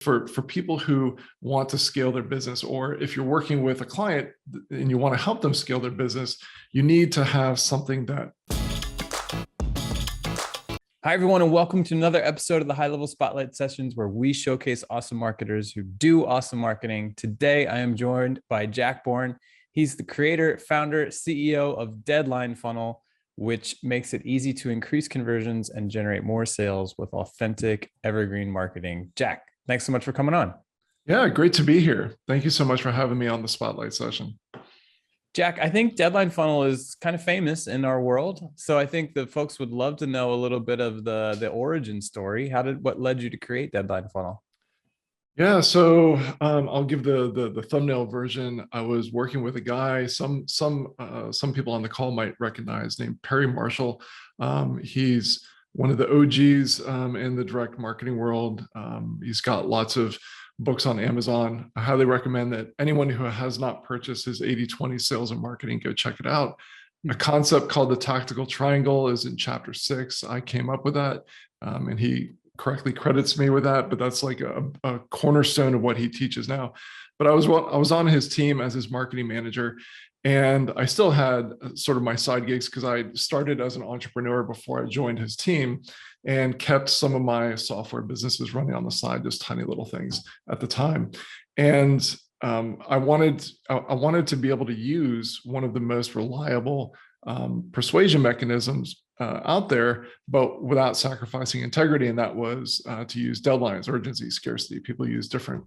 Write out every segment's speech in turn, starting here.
for people who want to scale their business, or if you're working with a client and you want to help them scale their business, you need to have something that. Hi, everyone, and welcome to another episode of the High Level Spotlight Sessions, where we showcase awesome marketers who do awesome marketing. Today, I am joined by Jack Bourne. He's the creator, founder, CEO of Deadline Funnel, which makes it easy to increase conversions and generate more sales with authentic evergreen marketing. Jack, thanks so much for coming on. Yeah, great to be here. Thank you so much for having me on the Spotlight session. Jack, I think Deadline Funnel is kind of famous in our world. So I think the folks would love to know a little bit of the origin story. What led you to create Deadline Funnel? Yeah, so I'll give the thumbnail version. I was working with a guy some people on the call might recognize, named Perry Marshall. He's one of the OGs in the direct marketing world. He's got lots of books on Amazon. I highly recommend that anyone who has not purchased his 80/20 sales and marketing, go check it out. A concept called the tactical triangle is in chapter 6. I came up with that, and he correctly credits me with that, but that's like a cornerstone of what he teaches now. But I was on his team as his marketing manager, and I still had sort of my side gigs because I started as an entrepreneur before I joined his team, and kept some of my software businesses running on the side, just tiny little things at the time. And I wanted to be able to use one of the most reliable persuasion mechanisms out there, but without sacrificing integrity. And that was to use deadlines, urgency, scarcity. People use different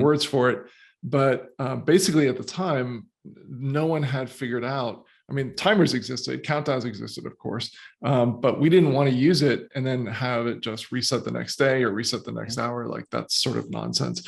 words for it. But basically at the time, no one had figured out. I mean, timers existed, countdowns existed, of course, but we didn't want to use it and then have it just reset the next day or reset the next hour. Like, that's sort of nonsense.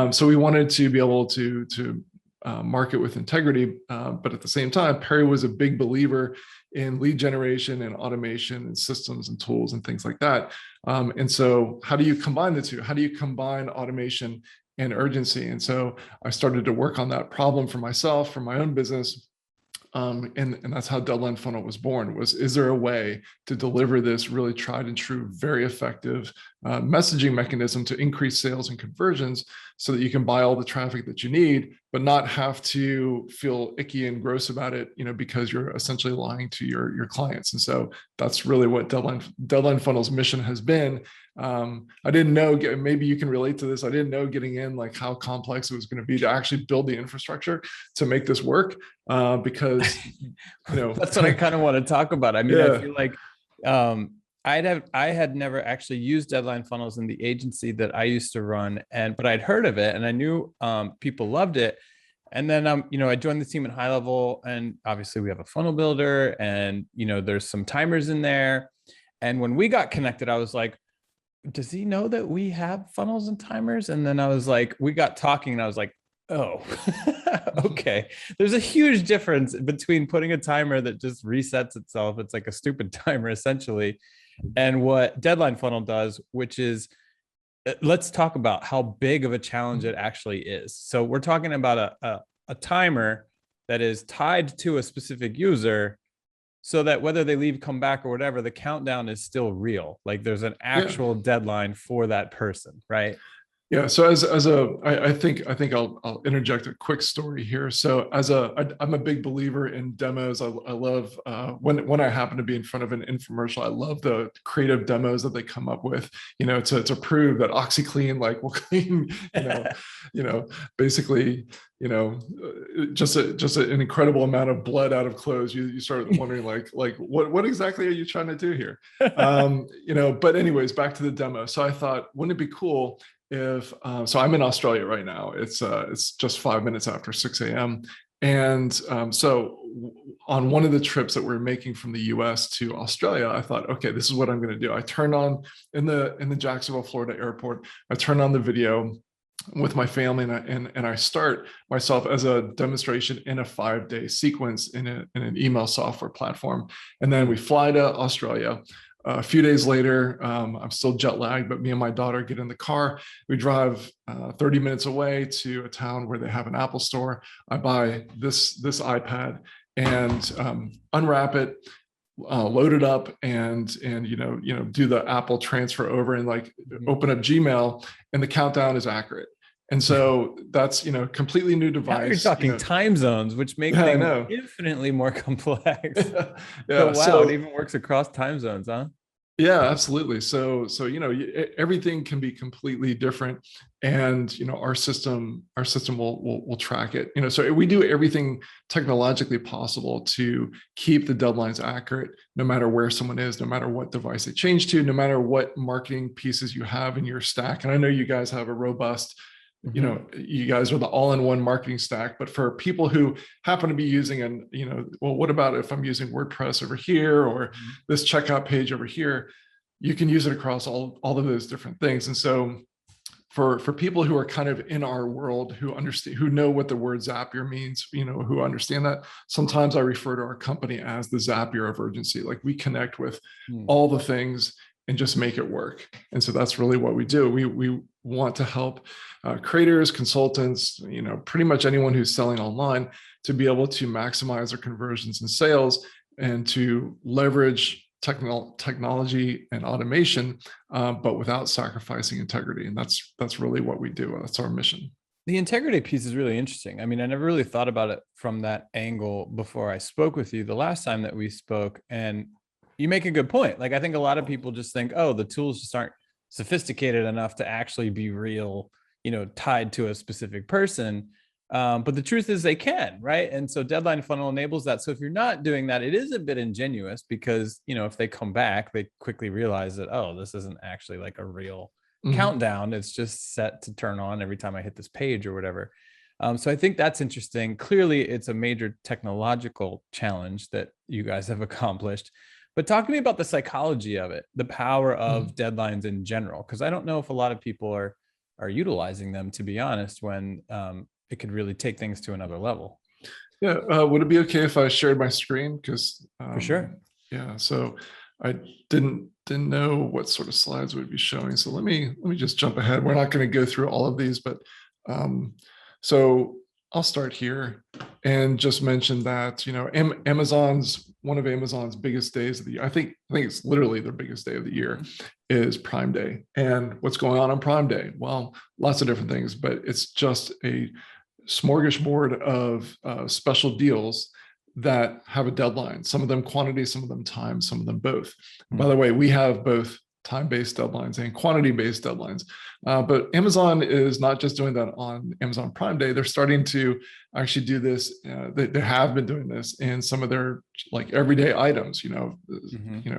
So we wanted to be able to market with integrity, but at the same time, Perry was a big believer in lead generation and automation and systems and tools and things like that. And so how do you combine the two? How do you combine automation and urgency? And so I started to work on that problem for myself, for my own business. And that's how Deadline Funnel was born. Is there a way to deliver this really tried and true, very effective messaging mechanism to increase sales and conversions, so that you can buy all the traffic that you need, but not have to feel icky and gross about it, because you're essentially lying to your clients. And so that's really what Deadline Funnel's mission has been. I didn't know, maybe you can relate to this. I didn't know getting in, like, how complex it was going to be to actually build the infrastructure to make this work. Because, that's what I kind of want to talk about. I mean, yeah. I feel like I had never actually used Deadline Funnels in the agency that I used to run, but I'd heard of it and I knew people loved it. And then I joined the team at High Level, and obviously we have a funnel builder, and there's some timers in there. And when we got connected, I was like, does he know that we have funnels and timers? And then I was like, we got talking and I was like, oh, okay. There's a huge difference between putting a timer that just resets itself. It's like a stupid timer essentially. And what Deadline Funnel does, which is, let's talk about how big of a challenge it actually is. So we're talking about a timer that is tied to a specific user, so that whether they leave, come back, or whatever, the countdown is still real. Like, there's an actual deadline for that person, right? Yeah. So I think I'll interject a quick story here. So I'm a big believer in demos. I love when I happen to be in front of an infomercial. I love the creative demos that they come up with, to prove that OxyClean will clean, basically, just an incredible amount of blood out of clothes. You start wondering what exactly are you trying to do here? But anyways, back to the demo. So I thought, wouldn't it be cool if, so I'm in Australia right now. It's just 5 minutes after 6 a.m. And so on one of the trips that we're making from the US to Australia, I thought, okay, this is what I'm going to do. I turned on in the Jacksonville, Florida airport. I turned on the video with my family, and I start myself as a demonstration in a 5-day sequence in an email software platform. And then we fly to Australia. A few days later, I'm still jet lagged, but me and my daughter get in the car. We drive 30 minutes away to a town where they have an Apple store. I buy this iPad and unwrap it, load it up and do the Apple transfer over and like open up Gmail, and the countdown is accurate. And so that's completely new Now you're device. talking time zones, which make Yeah, I things know. infinitely more complex. So Yeah. wow, it even works across time zones, huh? Yeah, absolutely. So everything can be completely different, and our system will track it. So we do everything technologically possible to keep the deadlines accurate, no matter where someone is, no matter what device they change to, no matter what marketing pieces you have in your stack. And I know you guys have a robust, you guys are the all-in-one marketing stack, but for people who happen to be using well, what about if I'm using WordPress over here, or this checkout page over here? You can use it across all of those different things. And so for people who are kind of in our world, who understand, who know what the word Zapier means, who understand that, sometimes I refer to our company as the Zapier of urgency. Like, we connect with all the things and just make it work. And so that's really what we do. We want to help creators, consultants, pretty much anyone who's selling online, to be able to maximize their conversions and sales, and to leverage technology and automation, but without sacrificing integrity. And that's really what we do. That's our mission. The integrity piece is really interesting. I mean, I never really thought about it from that angle before I spoke with you the last time that we spoke. And you make a good point. Like, I think a lot of people just think, oh, the tools just aren't sophisticated enough to actually be real, tied to a specific person. But the truth is they can, right? And so Deadline Funnel enables that. So if you're not doing that, it is a bit ingenuous, because, if they come back, they quickly realize that, oh, this isn't actually like a real countdown. It's just set to turn on every time I hit this page or whatever. So I think that's interesting. Clearly, it's a major technological challenge that you guys have accomplished. But talk to me about the psychology of it, the power of deadlines in general, because I don't know if a lot of people are utilizing them, to be honest, when it could really take things to another level. Yeah. Would it be okay if I shared my screen? Because for sure. Yeah. So I didn't know what sort of slides we'd be showing. So let me just jump ahead. We're not going to go through all of these, but so I'll start here and just mention that one of Amazon's biggest days of the year, I think it's literally their biggest day of the year, is Prime Day. And what's going on Prime Day? Well, lots of different things, but it's just a smorgasbord of special deals that have a deadline. Some of them quantity, some of them time, some of them both. By the way, we have both time-based deadlines and quantity-based deadlines. But Amazon is not just doing that on Amazon Prime Day. They're starting to actually do this. They have been doing this in some of their like everyday items,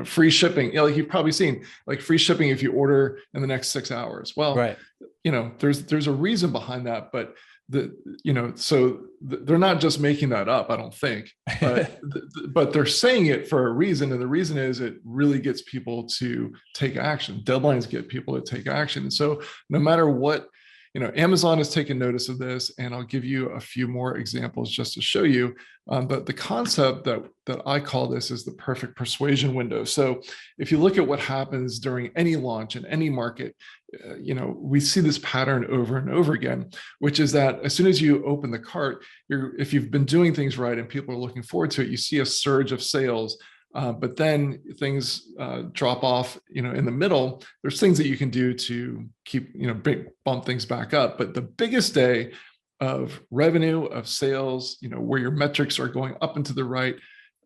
free shipping. Like, you've probably seen like free shipping if you order in the next 6 hours. Well, right. There's a reason behind that, but they're not just making that up, I don't think, but they're saying it for a reason. And the reason is it really gets people to take action. Deadlines get people to take action. And so no matter what, Amazon has taken notice of this, and I'll give you a few more examples just to show you. But the concept that I call this is the perfect persuasion window. So if you look at what happens during any launch in any market, we see this pattern over and over again, which is that as soon as you open the cart, if you've been doing things right and people are looking forward to it, you see a surge of sales. But then things drop off, in the middle. There's things that you can do to keep, bump things back up. But the biggest day of revenue, of sales, where your metrics are going up and to the right,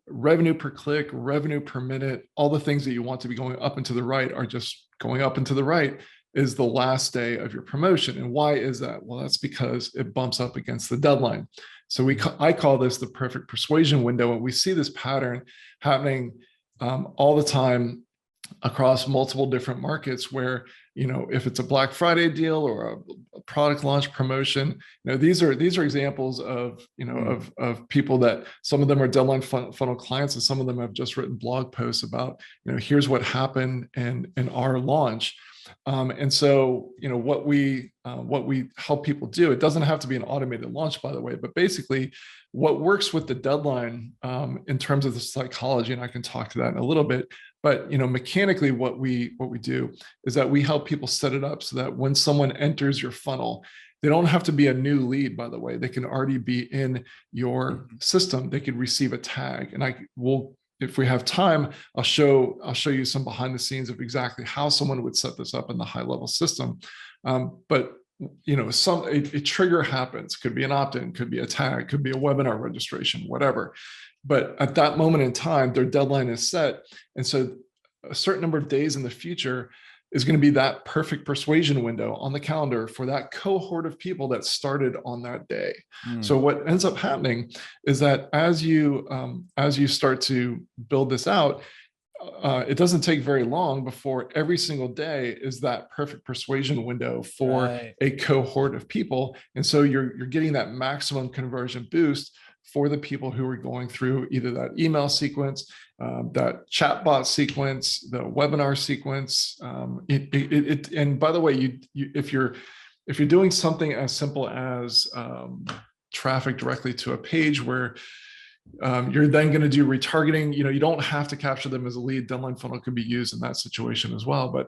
revenue per click, revenue per minute, all the things that you want to be going up and to the right are just going up and to the right, is the last day of your promotion. And why is that? Well, that's because it bumps up against the deadline. So I call this the perfect persuasion window. And we see this pattern happening all the time across multiple different markets where, if it's a Black Friday deal or a product launch promotion, these are examples of, of people that some of them are deadline funnel clients, and some of them have just written blog posts about, here's what happened in our launch. And so, what we help people do, it doesn't have to be an automated launch, by the way, but basically what works with the deadline in terms of the psychology, and I can talk to that in a little bit, but mechanically what we do is that we help people set it up so that when someone enters your funnel, they don't have to be a new lead, by the way. They can already be in your system. They could receive a tag, and if we have time, I'll show you some behind the scenes of exactly how someone would set this up in the high level system. But a trigger happens. Could be an opt-in, could be a tag, could be a webinar registration, whatever. But at that moment in time, their deadline is set, and so a certain number of days in the future is going to be that perfect persuasion window on the calendar for that cohort of people that started on that day. So what ends up happening is that as you start to build this out, it doesn't take very long before every single day is that perfect persuasion window for a cohort of people. And so you're getting that maximum conversion boost for the people who are going through either that email sequence, that chatbot sequence, the webinar sequence. And by the way, if you're doing something as simple as traffic directly to a page where you're then going to do retargeting, you don't have to capture them as a lead. Deadline funnel could be used in that situation as well. But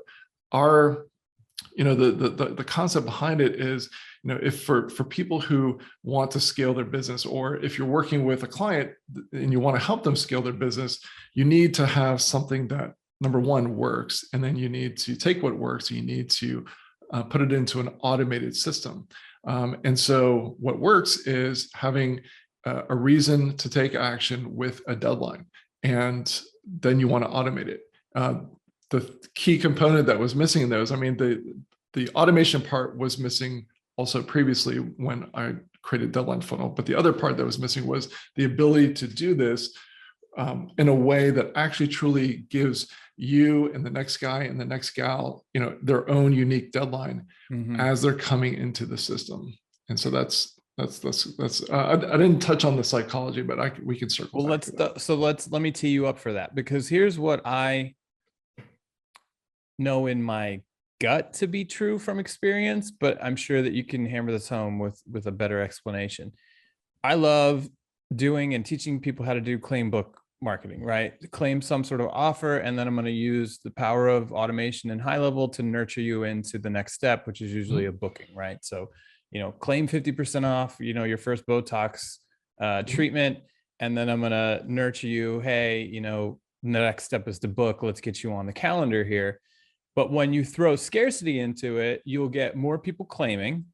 the concept behind it is, if for people who want to scale their business, or if you're working with a client and you want to help them scale their business, you need to have something that, number one, works, and then you need to take what works and you need to put it into an automated system. And so what works is having a reason to take action with a deadline, and then you want to automate it. The key component that was missing in those, the automation part was missing also previously when I created Deadline Funnel, but the other part that was missing was the ability to do this in a way that actually truly gives you and the next guy and the next gal, their own unique deadline as they're coming into the system. And so that's I didn't touch on the psychology, but we can circle back to that. Let me tee you up for that, because here's what I know in my gut to be true from experience, but I'm sure that you can hammer this home with a better explanation. I love doing and teaching people how to do claim book marketing, right? Claim some sort of offer, and then I'm going to use the power of automation and high level to nurture you into the next step, which is usually a booking, right? So, claim 50% off, your first Botox treatment, and then I'm going to nurture you. Hey, the next step is to book. Let's get you on the calendar here. But when you throw scarcity into it, you'll get more people claiming.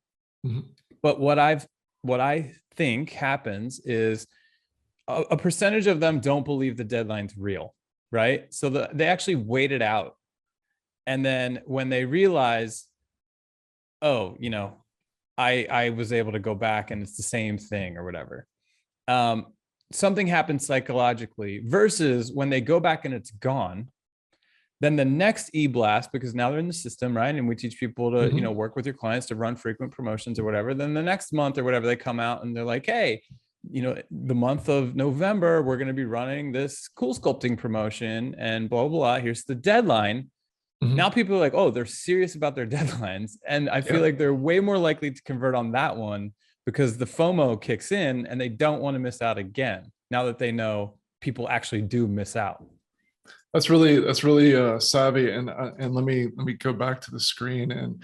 But what I think happens is a percentage of them don't believe the deadline's real, right? So they actually wait it out. And then when they realize, oh, I was able to go back and it's the same thing or whatever. Something happens psychologically, versus when they go back and it's gone. Then the next e-blast, because now they're in the system, right? And we teach people to, work with your clients to run frequent promotions or whatever. Then the next month or whatever, they come out and they're like, hey, the month of November, we're going to be running this cool sculpting promotion and blah, blah, blah. Here's the deadline. Now people are like, oh, they're serious about their deadlines. And I feel like they're way more likely to convert on that one because the FOMO kicks in and they don't want to miss out again. Now that they know people actually do miss out. That's really savvy. And let me go back to the screen and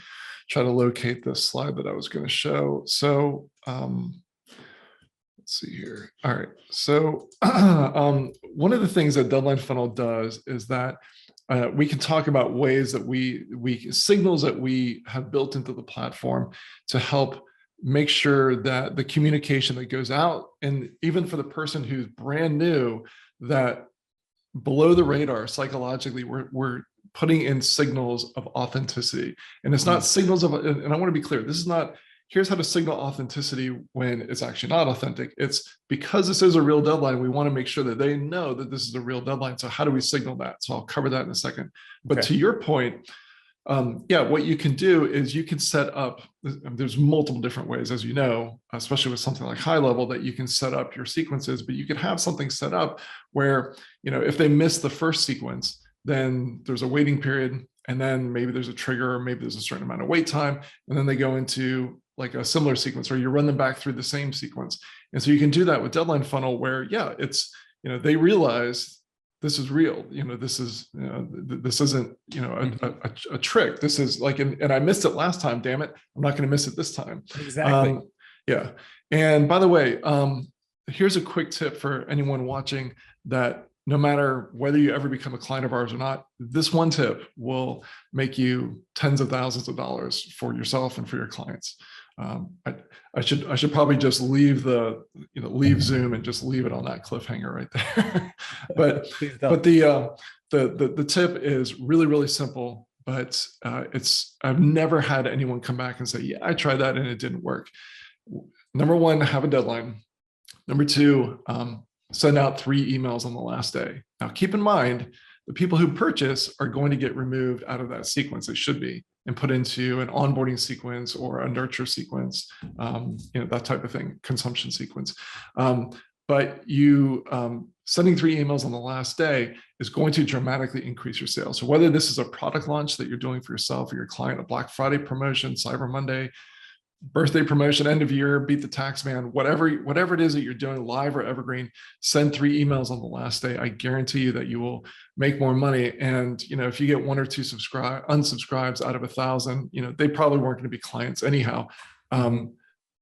try to locate the slide that I was going to show. So let's see here. All right. So one of the things that Deadline Funnel does is that we can talk about ways that we signals that we have built into the platform to help make sure that the communication that goes out, and even for the person who's brand new, that below the radar psychologically, we're putting in signals of authenticity. And it's not signals of, and I want to be clear, this is not, here's how to signal authenticity when it's actually not authentic. It's because this is a real deadline, we want to make sure that they know that this is a real deadline. So how do we signal that? So I'll cover that in a second. But to your point, what you can do is you can set up, there's multiple different ways, as you know, especially with something like high level, that you can set up your sequences, but you can have something set up where, if they miss the first sequence, then there's a waiting period, and then maybe there's a trigger, or maybe there's a certain amount of wait time, and then they go into like a similar sequence, or you run them back through the same sequence. And so you can do that with Deadline Funnel where, it's, they realize this is real. This is, this isn't, a trick. This is like, and I missed it last time, damn it. I'm not going to miss it this time. Exactly. And by the way, here's a quick tip for anyone watching that no matter whether you ever become a client of ours or not, this one tip will make you tens of thousands of dollars for yourself and for your clients. I should probably just leave leave Zoom and just leave it on that cliffhanger right there. but the tip is really, really simple, but I've never had anyone come back and say, yeah, I tried that and it didn't work. Number one, have a deadline. Number two, send out 3 emails on the last day. Now, keep in mind, the people who purchase are going to get removed out of that sequence. They should be, and put into an onboarding sequence or a nurture sequence, that type of thing, consumption sequence. But you sending 3 emails on the last day is going to dramatically increase your sales. So whether this is a product launch that you're doing for yourself or your client, a Black Friday promotion, Cyber Monday, birthday promotion, end of year, beat the tax man, whatever it is that you're doing, live or evergreen, send 3 emails on the last day. I guarantee you that you will make more money. And if you get 1 or 2 unsubscribes out of 1,000, they probably weren't going to be clients anyhow.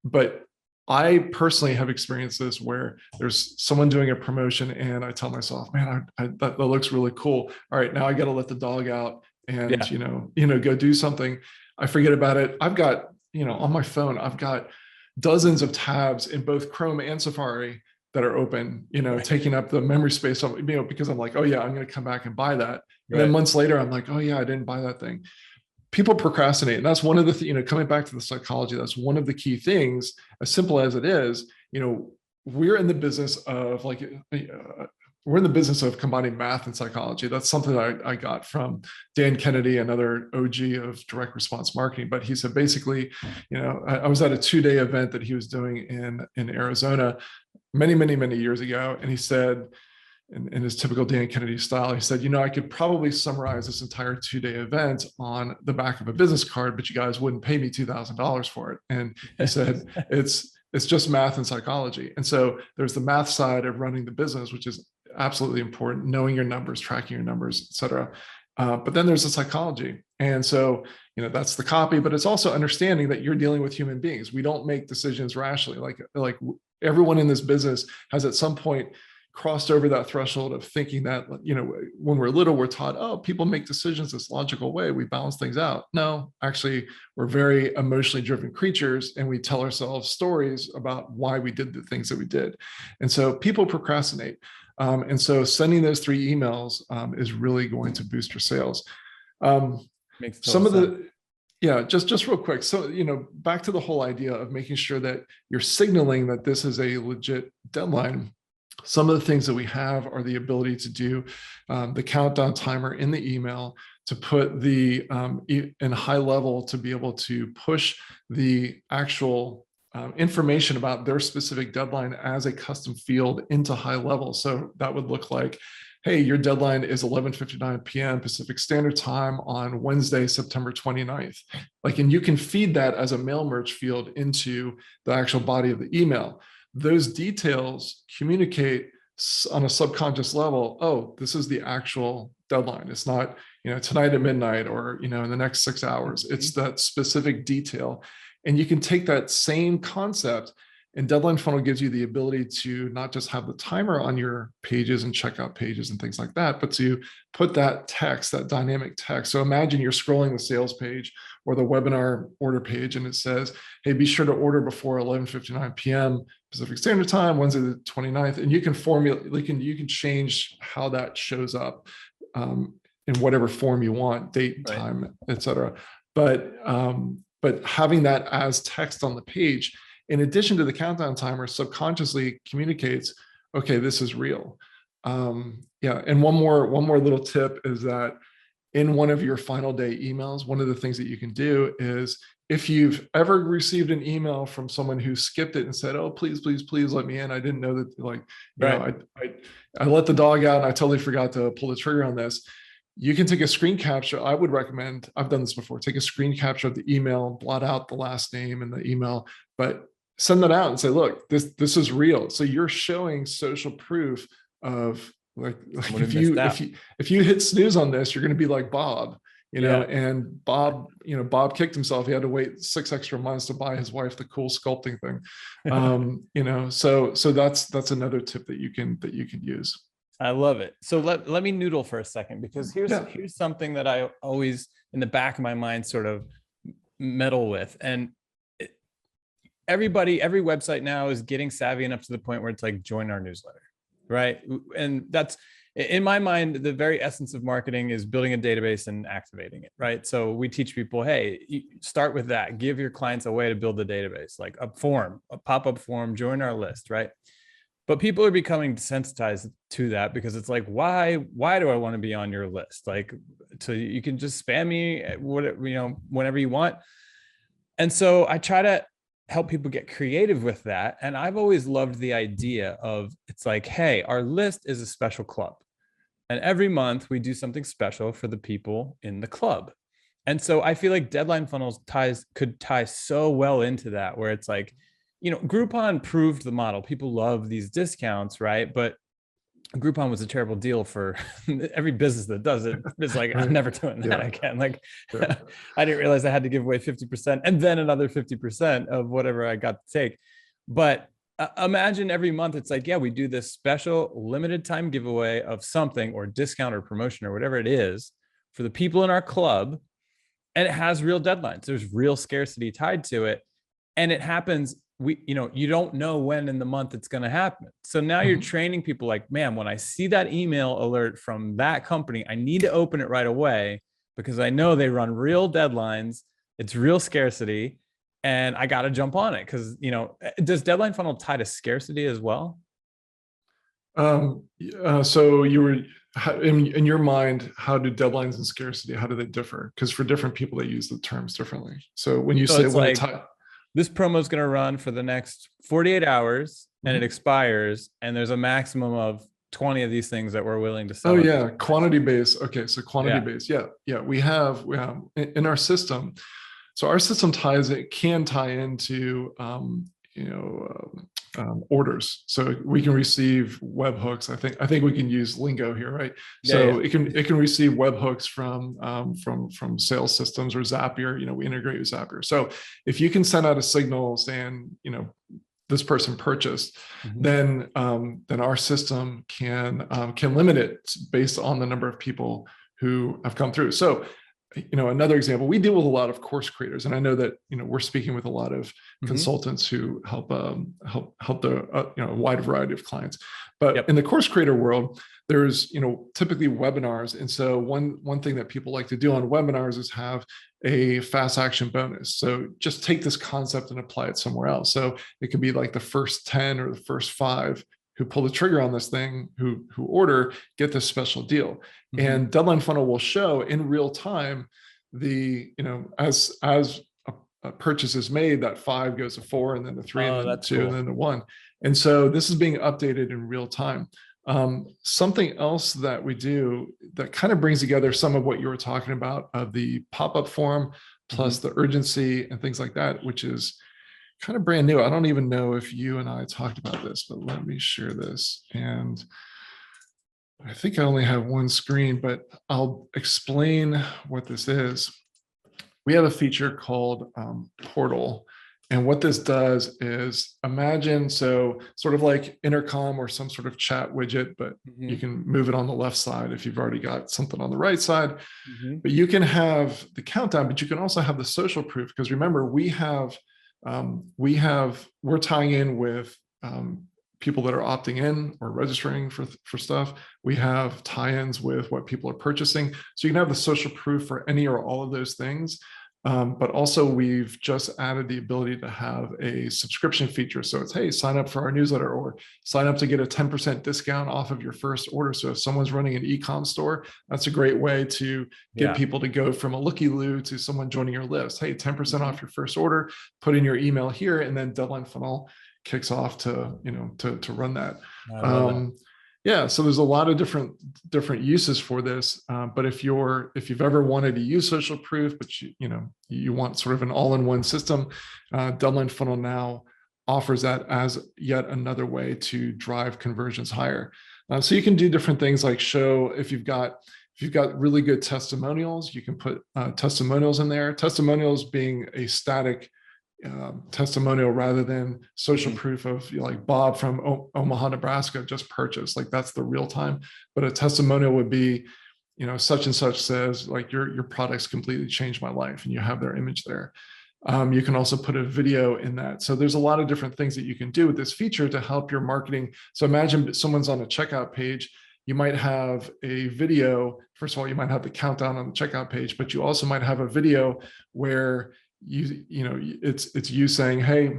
But I personally have experienced this where there's someone doing a promotion and I tell myself, man, that looks really cool. All right, now I got to let the dog out and go do something. I forget about it. I've got on my phone, I've got dozens of tabs in both Chrome and Safari that are open, taking up the memory space of, because I'm like, oh yeah, I'm going to come back and buy that. And then months later, I'm like, oh yeah, I didn't buy that thing. People procrastinate. And that's one of the, coming back to the psychology, that's one of the key things, as simple as it is, we're in the business of we're in the business of combining math and psychology. That's something that I got from Dan Kennedy, another OG of direct response marketing. But he said, basically, I was at a 2-day event that he was doing in Arizona many, many, many years ago. And he said, in his typical Dan Kennedy style, he said, I could probably summarize this entire 2-day event on the back of a business card, but you guys wouldn't pay me $2,000 for it. And he said, it's just math and psychology. And so there's the math side of running the business, which is absolutely important, knowing your numbers, tracking your numbers, et cetera. But then there's the psychology. And so, that's the copy, but it's also understanding that you're dealing with human beings. We don't make decisions rationally. Like everyone in this business has at some point crossed over that threshold of thinking that, when we're little, we're taught, oh, people make decisions this logical way. We balance things out. No, actually, we're very emotionally driven creatures and we tell ourselves stories about why we did the things that we did. And so people procrastinate. And so sending those 3 emails is really going to boost your sales. Makes some of sense. Just real quick. So, back to the whole idea of making sure that you're signaling that this is a legit deadline. Some of the things that we have are the ability to do the countdown timer in the email, to put the in high level, to be able to push the actual information about their specific deadline as a custom field into high level. So that would look like, hey, your deadline is 11:59 p.m. Pacific Standard Time on Wednesday, September 29th. And you can feed that as a mail merge field into the actual body of the email. Those details communicate on a subconscious level, oh, this is the actual deadline. It's not, tonight at midnight or, in the next 6 hours. It's that specific detail. And you can take that same concept, and Deadline Funnel gives you the ability to not just have the timer on your pages and checkout pages and things like that, but to put that text, that dynamic text. So imagine you're scrolling the sales page or the webinar order page, and it says, hey, be sure to order before 11:59 p.m. Pacific Standard Time, Wednesday the 29th. And you can you can change how that shows up in whatever form you want, date, time, et cetera. But having that as text on the page, in addition to the countdown timer, subconsciously communicates, okay, this is real. And one more little tip is that in one of your final day emails, one of the things that you can do is, if you've ever received an email from someone who skipped it and said, oh, please, please, please let me in. I didn't know that, I let the dog out and I totally forgot to pull the trigger on this. You can take a screen capture. I would recommend, I've done this before, take a screen capture of the email, blot out the last name in the email, but send that out and say, look, this is real. So you're showing social proof of if you hit snooze on this, you're going to be like Bob, and Bob kicked himself. He had to wait 6 extra months to buy his wife the cool sculpting thing. So that's another tip that you can use. I love it. So let me noodle for a second, because Yeah. here's something that I always in the back of my mind sort of meddle with. And every website now is getting savvy enough to the point where it's like, join our newsletter, right? And that's, in my mind, the very essence of marketing is building a database and activating it, right? So we teach people, hey, start with that. Give your clients a way to build the database, like a form, a pop-up form, join our list, right? But people are becoming desensitized to that, because it's like, why do I want to be on your list? Like, so you can just spam me whenever you want. And so I try to help people get creative with that. And I've always loved the idea of, it's like, hey, our list is a special club. And every month we do something special for the people in the club. And so I feel like deadline funnels could tie so well into that, where it's like, Groupon proved the model. People love these discounts, right? But Groupon was a terrible deal for every business that does it. It's like, I'm never doing that again. Like, I didn't realize I had to give away 50% and then another 50% of whatever I got to take. But imagine every month it's like, yeah, we do this special limited time giveaway of something, or discount or promotion or whatever it is, for the people in our club. And it has real deadlines. There's real scarcity tied to it. And it happens, you don't know when in the month it's going to happen. So now you're training people like, man, when I see that email alert from that company, I need to open it right away, because I know they run real deadlines. It's real scarcity, and I got to jump on it. Because, does deadline funnel tie to scarcity as well? So you were, in your mind, how do deadlines and scarcity, how do they differ? Because for different people, they use the terms differently. So when you say, it's like, this promo is going to run for the next 48 hours and it expires, and there's a maximum of 20 of these things that we're willing to sell. Oh yeah, quantity based. Okay, so quantity based. Yeah. We have in our system. So our system can tie into orders. So we can receive webhooks. I think we can use lingo here, right? So it can receive webhooks from sales systems or Zapier. We integrate with Zapier. So if you can send out a signal saying, this person purchased, then our system can limit it based on the number of people who have come through. So another example, we deal with a lot of course creators, and I know that we're speaking with a lot of consultants who help the a wide variety of clients. But in the course creator world, there's typically webinars, and so one thing that people like to do on webinars is have a fast action bonus. So just take this concept and apply it somewhere else. So it could be like the first 10 or the first 5 who pull the trigger on this thing, who order, get this special deal. And Deadline Funnel will show in real time as a purchase is made, that 5 goes to 4, and then the 3, and then the 2, and then the 1. And so this is being updated in real time. Something else that we do that kind of brings together some of what you were talking about of the pop-up form plus the urgency and things like that, which is kind of brand new. I don't even know if you and I talked about this, but let me share this. And I think I only have one screen, but I'll explain what this is. We have a feature called Portal. And what this does is, imagine, so sort of like intercom or some sort of chat widget, but you can move it on the left side if you've already got something on the right side. But you can have the countdown, but you can also have the social proof, because remember, we're tying in with people that are opting in or registering for stuff. We have tie-ins with what people are purchasing. So you can have the social proof for any or all of those things. But also we've just added the ability to have a subscription feature. So it's, hey, sign up for our newsletter, or sign up to get a 10% discount off of your first order. So if someone's running an e-com store, that's a great way to get people to go from a looky-loo to someone joining your list. Hey, 10% off your first order, put in your email here, and then Deadline Funnel kicks off to run that. Yeah, so there's a lot of different uses for this. But if you've ever wanted to use social proof, but you want sort of an all-in-one system, Deadline Funnel now offers that as yet another way to drive conversions higher. So you can do different things like show, if you've got really good testimonials, you can put testimonials in there. Testimonials being a static testimonial rather than social proof of, you know, like Bob from Omaha, Nebraska just purchased. Like that's the real time. But a testimonial would be, you know, such and such says like your products completely changed my life, and you have their image there. You can also put a video in that. So there's a lot of different things that you can do with this feature to help your marketing. So imagine someone's on a checkout page. You might have a video. First of all, you might have the countdown on the checkout page, but you also might have a video where you know, it's you saying, hey,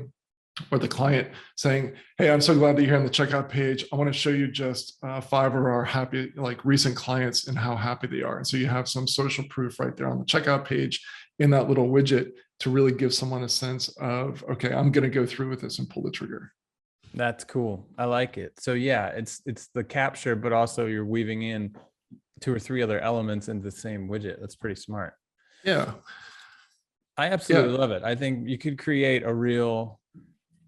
or the client saying, hey, I'm so glad that you're here on the checkout page. I want to show you just 5 of our happy, like recent clients and how happy they are. And so you have some social proof right there on the checkout page in that little widget to really give someone a sense of, okay, I'm going to go through with this and pull the trigger. That's cool. I like it. So yeah, it's the capture, but also you're weaving in 2 or 3 other elements into the same widget. That's pretty smart. Yeah. I absolutely love it. I think you could create a real,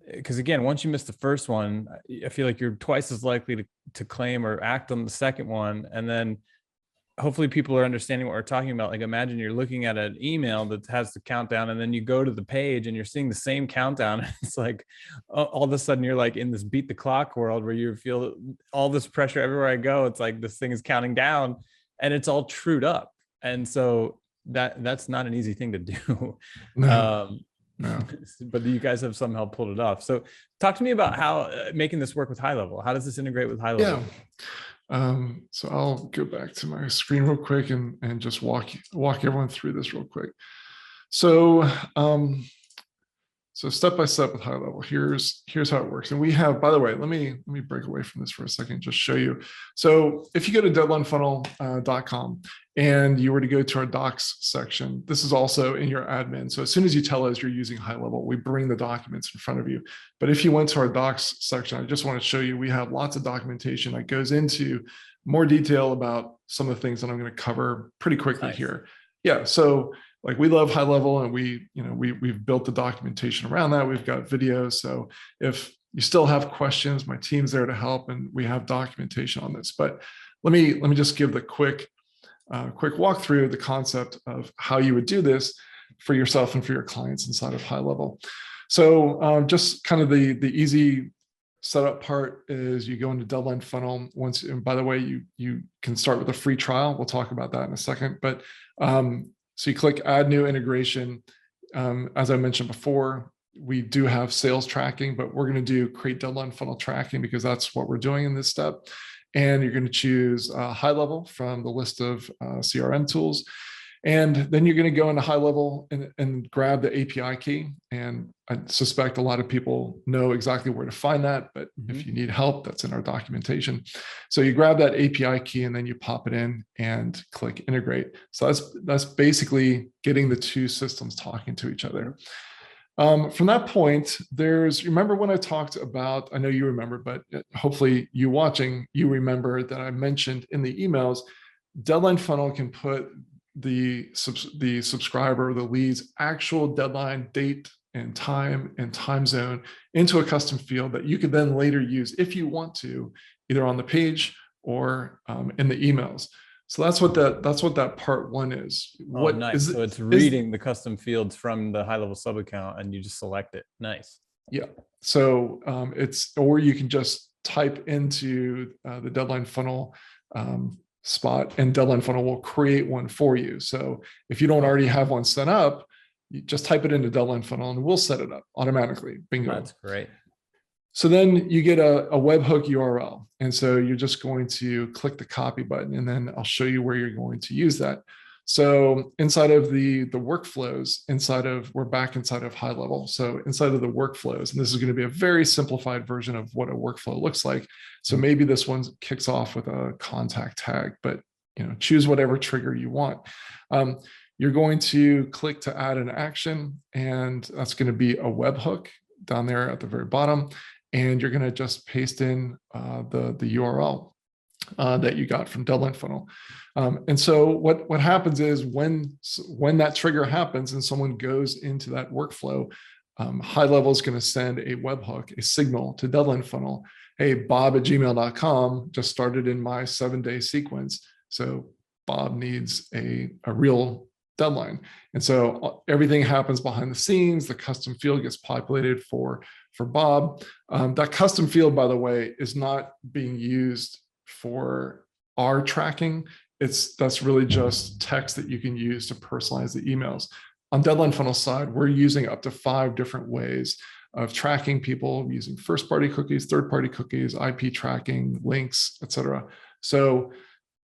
because again, once you miss the first one, I feel like you're twice as likely to claim or act on the second one. And then hopefully people are understanding what we're talking about. Like imagine you're looking at an email that has the countdown, and then you go to the page and you're seeing the same countdown. It's like all of a sudden you're like in this beat the clock world where you feel all this pressure everywhere I go. It's like this thing is counting down and it's all trued up. And so that's not an easy thing to do. No. But you guys have somehow pulled it off. So talk to me about how making this work with High Level. How does this integrate with High Level? Yeah. So I'll go back to my screen real quick and just walk everyone through this real quick. So so step by step with High Level, here's how it works. And we have, by the way, let me break away from this for a second, just show you. So if you go to deadlinefunnel.com and you were to go to our docs section, this is also in your admin. So as soon as you tell us you're using High Level, we bring the documents in front of you. But if you went to our docs section, I just want to show you, we have lots of documentation that goes into more detail about some of the things that I'm going to cover pretty quickly here. Yeah. So like we love High Level, and we've built the documentation around that. We've got videos. So if you still have questions, my team's there to help, and we have documentation on this. But let me just give the quick walk through the concept of how you would do this for yourself and for your clients inside of High Level. So just kind of the easy setup part is you go into Deadline Funnel once. And by the way, you can start with a free trial. We'll talk about that in a second. But so you click Add New Integration. As I mentioned before, we do have sales tracking, but we're going to do Create Deadline Funnel Tracking because that's what we're doing in this step. And you're going to choose High Level from the list of CRM tools. And then you're going to go into High Level and grab the API key. And I suspect a lot of people know exactly where to find that, but if you need help, that's in our documentation. So you grab that API key and then you pop it in and click Integrate. So that's basically getting the 2 systems talking to each other. From that point, remember when I talked about, I know you remember, but hopefully you watching, you remember that I mentioned in the emails, Deadline Funnel can put the subscriber, the lead's actual deadline, date and time zone into a custom field that you could then later use if you want to, either on the page or in the emails. So that's what that part 1 is. Oh, nice. So it's reading the custom fields from the High Level sub account and you just select it. Nice. Yeah. So or you can just type into the Deadline Funnel spot, and Deadline Funnel will create one for you. So if you don't already have one set up, you just type it into Deadline Funnel and we'll set it up automatically. Bingo. That's great. So then you get a webhook URL. And so you're just going to click the copy button, and then I'll show you where you're going to use that. So inside of the workflows, we're back inside of High Level. So inside of the workflows, and this is going to be a very simplified version of what a workflow looks like. So maybe this one kicks off with a contact tag, but choose whatever trigger you want. You're going to click to add an action, and that's going to be a webhook down there at the very bottom. And you're going to just paste in the URL that you got from Deadline Funnel. And so what happens is when that trigger happens and someone goes into that workflow, High Level is going to send a webhook, a signal to Deadline Funnel. Hey, bob@gmail.com just started in my 7-day sequence. So Bob needs a real deadline. And so everything happens behind the scenes. The custom field gets populated for Bob. That custom field, by the way, is not being used for our tracking. That's really just text that you can use to personalize the emails. On Deadline Funnel side, we're using up to 5 different ways of tracking people using first-party cookies, third-party cookies, IP tracking, links, etc. So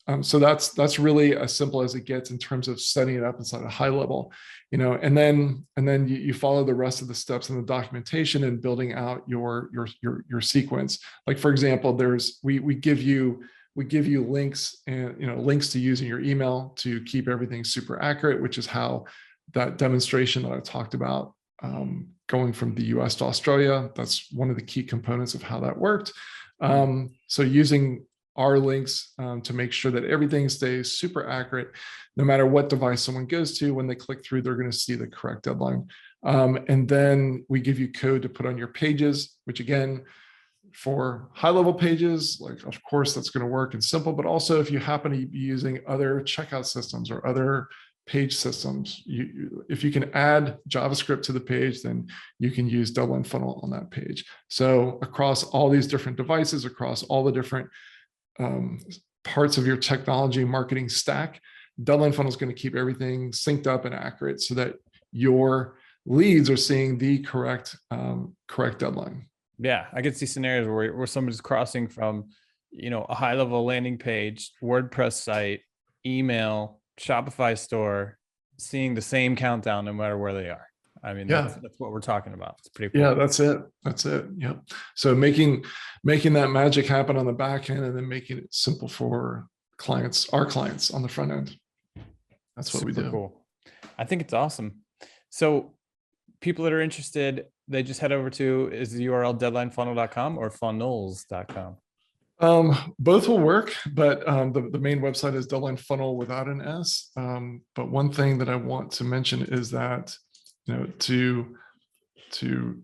that's really as simple as it gets in terms of setting it up inside a high level, and then you follow the rest of the steps in the documentation and building out your sequence. Like, for example, we give you links and links to use in your email to keep everything super accurate, which is how that demonstration that I talked about, going from the US to Australia, that's one of the key components of how that worked. So using our links to make sure that everything stays super accurate, no matter what device someone goes to. When they click through, they're going to see the correct deadline. And then we give you code to put on your pages, which again, for high-level pages, like, of course, that's going to work and simple, but also if you happen to be using other checkout systems or other page systems, if you can add JavaScript to the page, then you can use Deadline Funnel on that page. So across all these different devices, across all the different parts of your technology marketing stack, Deadline Funnel is going to keep everything synced up and accurate so that your leads are seeing the correct deadline. Yeah, I could see scenarios where somebody's crossing from, a high level landing page, WordPress site, email, Shopify store, seeing the same countdown no matter where they are. I mean, that's what we're talking about. It's pretty cool. Yeah, that's it. Yep. So making that magic happen on the back end and then making it simple for our clients on the front end. That's what we do. Cool. I think it's awesome. So people that are interested, they just head over to, is the URL deadlinefunnel.com or funnels.com? Both will work, but the main website is Deadline Funnel without an S. But one thing that I want to mention is that, to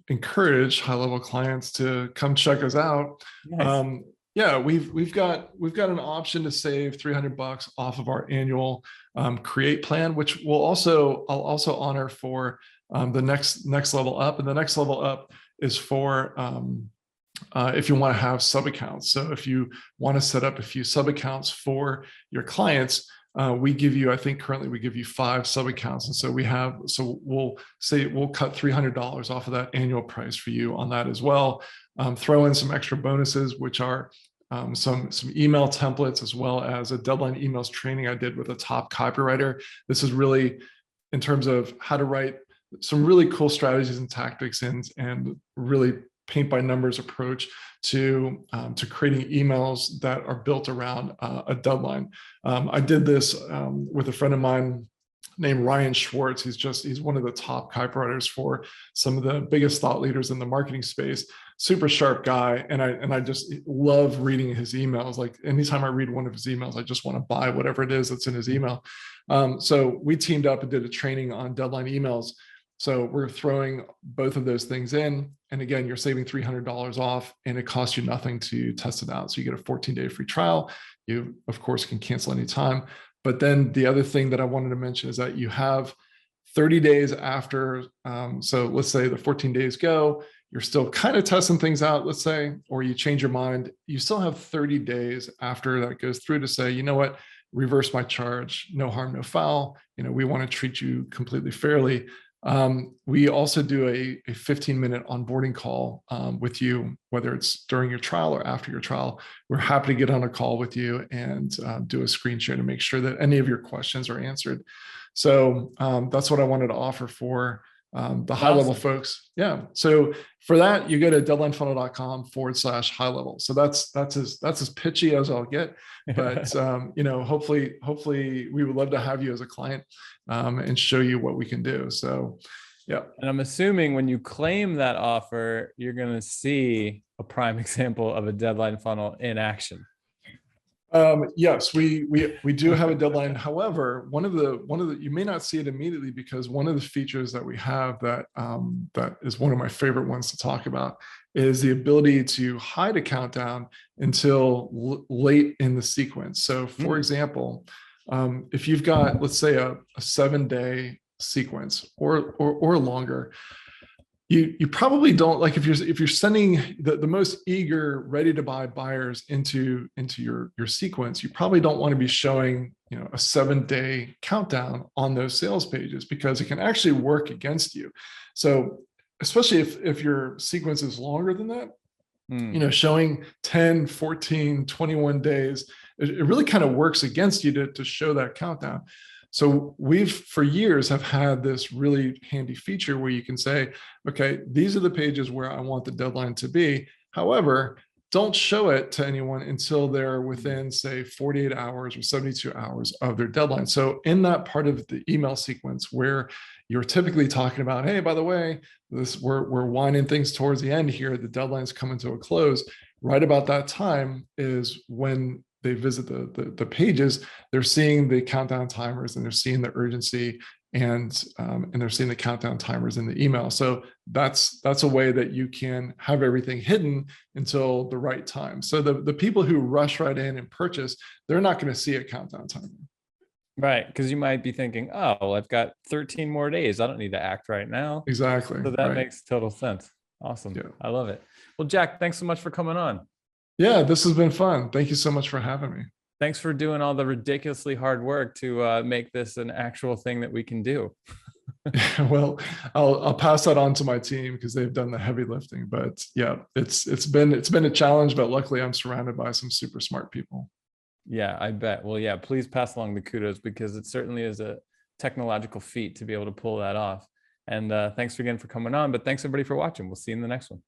encourage high-level clients to come check us out. Nice. We've got an option to save $300 off of our annual create plan, which I'll also honor for the next level up. And the next level up is for if you want to have sub accounts. So if you want to set up a few sub accounts for your clients, we give you, I think currently we give you 5 sub accounts. And so we'll cut $300 off of that annual price for you on that as well. Throw in some extra bonuses, which are some email templates, as well as a deadline emails training I did with a top copywriter. This is really in terms of how to write some really cool strategies and tactics and really paint by numbers approach to creating emails that are built around a deadline. I did this with a friend of mine named Ryan Schwartz. He's one of the top copywriters for some of the biggest thought leaders in the marketing space. Super sharp guy, and I just love reading his emails. Like anytime I read one of his emails, I just want to buy whatever it is that's in his email. So we teamed up and did a training on deadline emails. So we're throwing both of those things in. And again, you're saving $300 off, and it costs you nothing to test it out. So you get a 14-day free trial. You, of course, can cancel anytime. But then the other thing that I wanted to mention is that you have 30 days after. So let's say the 14 days go, you're still kind of testing things out, let's say, or you change your mind. You still have 30 days after that goes through to say, you know what, reverse my charge, no harm, no foul. We want to treat you completely fairly. We also do a 15-minute onboarding call with you, whether it's during your trial or after your trial. We're happy to get on a call with you and do a screen share to make sure that any of your questions are answered. So that's what I wanted to offer for the high level folks. Yeah. So for that, you go to deadlinefunnel.com/high level. So that's as pitchy as I'll get, but hopefully we would love to have you as a client and show you what we can do. So yeah. And I'm assuming when you claim that offer, you're going to see a prime example of a deadline funnel in action. Yes, we do have a deadline. However, one of the you may not see it immediately, because one of the features that we have that is one of my favorite ones to talk about is the ability to hide a countdown until late in the sequence. So for example, If you've got, let's say, a 7-day sequence or longer, you probably don't, like, if you're sending the most eager, ready to buy buyers into your sequence, you probably don't want to be showing, a 7-day countdown on those sales pages, because it can actually work against you. So especially if your sequence is longer than that, showing 10, 14, 21 days, it really kind of works against you to show that countdown. So we've for years have had this really handy feature where you can say, okay, these are the pages where I want the deadline to be. However, don't show it to anyone until they're within, say, 48 hours or 72 hours of their deadline. So in that part of the email sequence where you're typically talking about, hey, by the way, we're winding things towards the end here, the deadline's coming to a close, right about that time is when they visit the pages, they're seeing the countdown timers, and they're seeing the urgency, and they're seeing the countdown timers in the email. So that's a way that you can have everything hidden until the right time. So the people who rush right in and purchase, they're not going to see a countdown timer. Right, because you might be thinking, oh, well, I've got 13 more days. I don't need to act right now. Exactly. So that makes total sense. Awesome. Yeah. I love it. Well, Jack, thanks so much for coming on. Yeah, this has been fun. Thank you so much for having me. Thanks for doing all the ridiculously hard work to make this an actual thing that we can do. Well, I'll pass that on to my team because they've done the heavy lifting. But yeah, it's been a challenge, but luckily I'm surrounded by some super smart people. Yeah, I bet. Well, yeah, please pass along the kudos, because it certainly is a technological feat to be able to pull that off. And thanks again for coming on. But thanks everybody for watching. We'll see you in the next one.